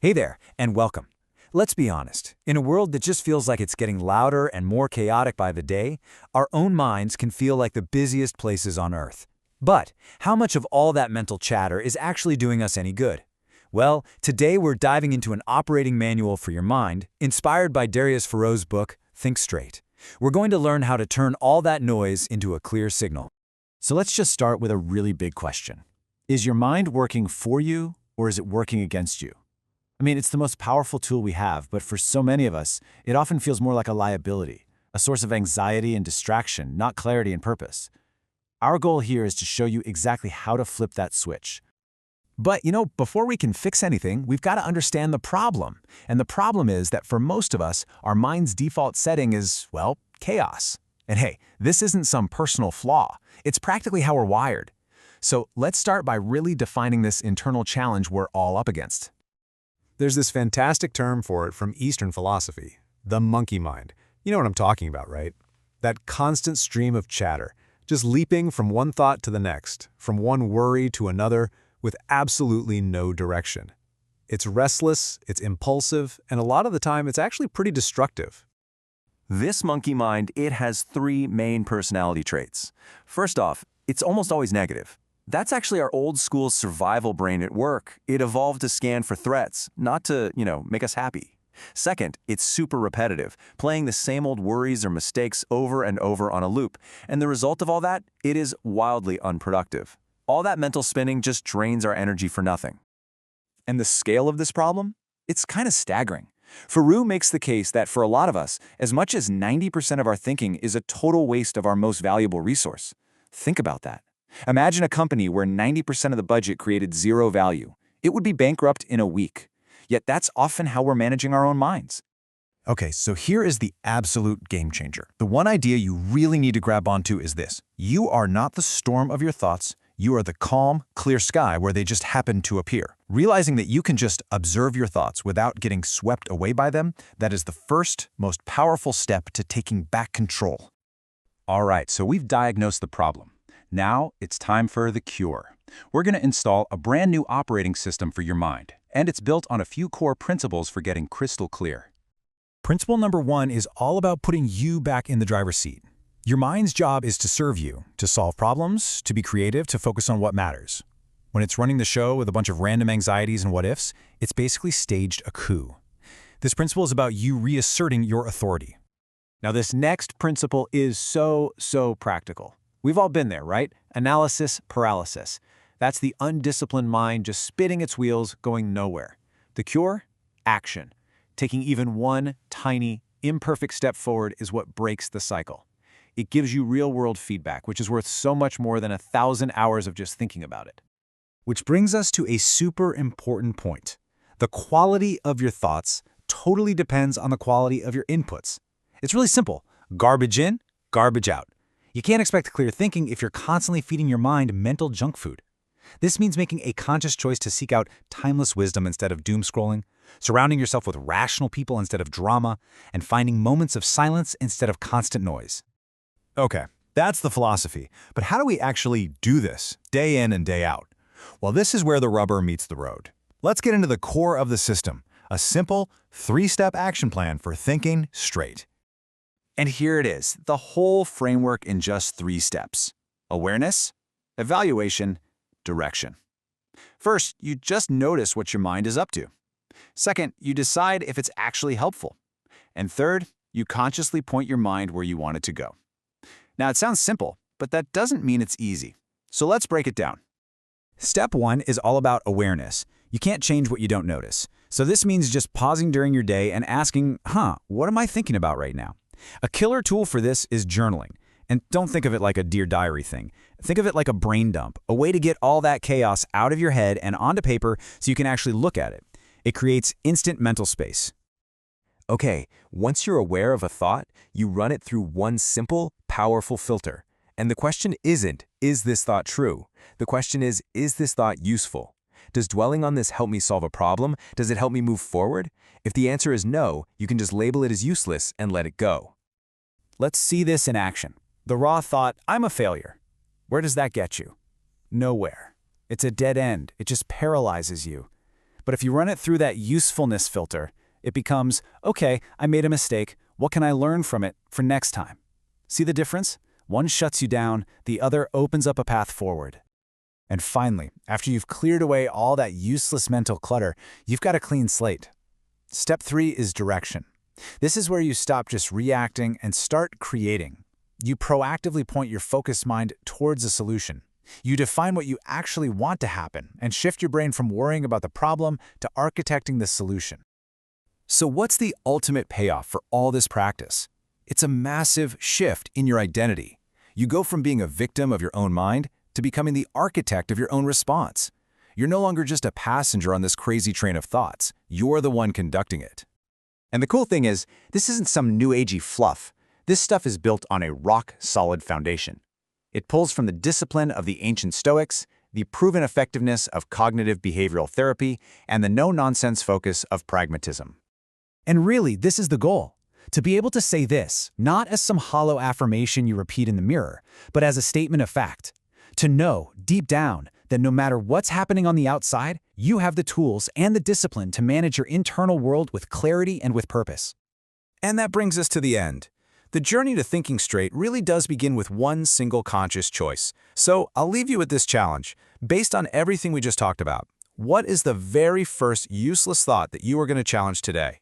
Hey there, and welcome. Let's be honest, in a world that just feels like it's getting louder and more chaotic by the day, our own minds can feel like the busiest places on Earth. But how much of all that mental chatter is actually doing us any good? Well, today we're diving into an operating manual for your mind, inspired by Darius Farrow's book, Think Straight. We're going to learn how to turn all that noise into a clear signal. So let's just start with a really big question. Is your mind working for you, or is it working against you? I mean, it's the most powerful tool we have, but for so many of us, it often feels more like a liability, a source of anxiety and distraction, not clarity and purpose. Our goal here is to show you exactly how to flip that switch. But, before we can fix anything, we've got to understand the problem. And the problem is that for most of us, our mind's default setting is, well, chaos. And hey, this isn't some personal flaw. It's practically how we're wired. So let's start by really defining this internal challenge we're all up against. There's this fantastic term for it from Eastern philosophy, the monkey mind. You know what I'm talking about, right? That constant stream of chatter, just leaping from one thought to the next, from one worry to another, with absolutely no direction. It's restless, it's impulsive, and a lot of the time it's actually pretty destructive. This monkey mind, it has three main personality traits. First off, it's almost always negative. That's actually our old school survival brain at work. It evolved to scan for threats, not to, make us happy. Second, it's super repetitive, playing the same old worries or mistakes over and over on a loop. And the result of all that, it is wildly unproductive. All that mental spinning just drains our energy for nothing. And the scale of this problem? It's kind of staggering. Farrow makes the case that for a lot of us, as much as 90% of our thinking is a total waste of our most valuable resource. Think about that. Imagine a company where 90% of the budget created zero value. It would be bankrupt in a week. Yet that's often how we're managing our own minds. Okay, so here is the absolute game changer. The one idea you really need to grab onto is this. You are not the storm of your thoughts. You are the calm, clear sky where they just happen to appear. Realizing that you can just observe your thoughts without getting swept away by them, that is the first, most powerful step to taking back control. All right, so we've diagnosed the problem. Now it's time for the cure. We're going to install a brand new operating system for your mind, and it's built on a few core principles for getting crystal clear. Principle number 1 is all about putting you back in the driver's seat. Your mind's job is to serve you, to solve problems, to be creative, to focus on what matters. When it's running the show with a bunch of random anxieties and what-ifs, it's basically staged a coup. This principle is about you reasserting your authority. Now, this next principle is so practical. We've all been there, right? Analysis paralysis. That's the undisciplined mind just spinning its wheels, going nowhere. The cure? Action. Taking even one tiny, imperfect step forward is what breaks the cycle. It gives you real-world feedback, which is worth so much more than 1,000 hours of just thinking about it. Which brings us to a super important point. The quality of your thoughts totally depends on the quality of your inputs. It's really simple. Garbage in, garbage out. You can't expect clear thinking if you're constantly feeding your mind mental junk food. This means making a conscious choice to seek out timeless wisdom instead of doom scrolling, surrounding yourself with rational people instead of drama, and finding moments of silence instead of constant noise. Okay, that's the philosophy. But how do we actually do this, day in and day out? Well, this is where the rubber meets the road. Let's get into the core of the system, a simple, 3-step action plan for thinking straight. And here it is, the whole framework in just 3 steps. Awareness, evaluation, direction. First, you just notice what your mind is up to. Second, you decide if it's actually helpful. And third, you consciously point your mind where you want it to go. Now, it sounds simple, but that doesn't mean it's easy. So let's break it down. Step 1 is all about awareness. You can't change what you don't notice. So this means just pausing during your day and asking, what am I thinking about right now? A killer tool for this is journaling. And don't think of it like a Dear Diary thing. Think of it like a brain dump, a way to get all that chaos out of your head and onto paper so you can actually look at it. It creates instant mental space. Okay, once you're aware of a thought, you run it through one simple, powerful filter. And the question isn't, is this thought true? The question is this thought useful? Does dwelling on this help me solve a problem? Does it help me move forward? If the answer is no, you can just label it as useless and let it go. Let's see this in action. The raw thought, I'm a failure. Where does that get you? Nowhere. It's a dead end. It just paralyzes you. But if you run it through that usefulness filter, it becomes, okay, I made a mistake. What can I learn from it for next time? See the difference? One shuts you down, the other opens up a path forward. And finally, after you've cleared away all that useless mental clutter, you've got a clean slate. Step 3 is direction. This is where you stop just reacting and start creating. You proactively point your focused mind towards a solution. You define what you actually want to happen and shift your brain from worrying about the problem to architecting the solution. So what's the ultimate payoff for all this practice? It's a massive shift in your identity. You go from being a victim of your own mind to becoming the architect of your own response. You're no longer just a passenger on this crazy train of thoughts. You're the one conducting it. And the cool thing is, this isn't some new agey fluff. This stuff is built on a rock-solid foundation. It pulls from the discipline of the ancient Stoics, the proven effectiveness of cognitive behavioral therapy, and the no-nonsense focus of pragmatism. And really, this is the goal. To be able to say this, not as some hollow affirmation you repeat in the mirror, but as a statement of fact. To know, deep down, that no matter what's happening on the outside, you have the tools and the discipline to manage your internal world with clarity and with purpose. And that brings us to the end. The journey to thinking straight really does begin with one single conscious choice. So I'll leave you with this challenge. Based on everything we just talked about, what is the very first useless thought that you are going to challenge today?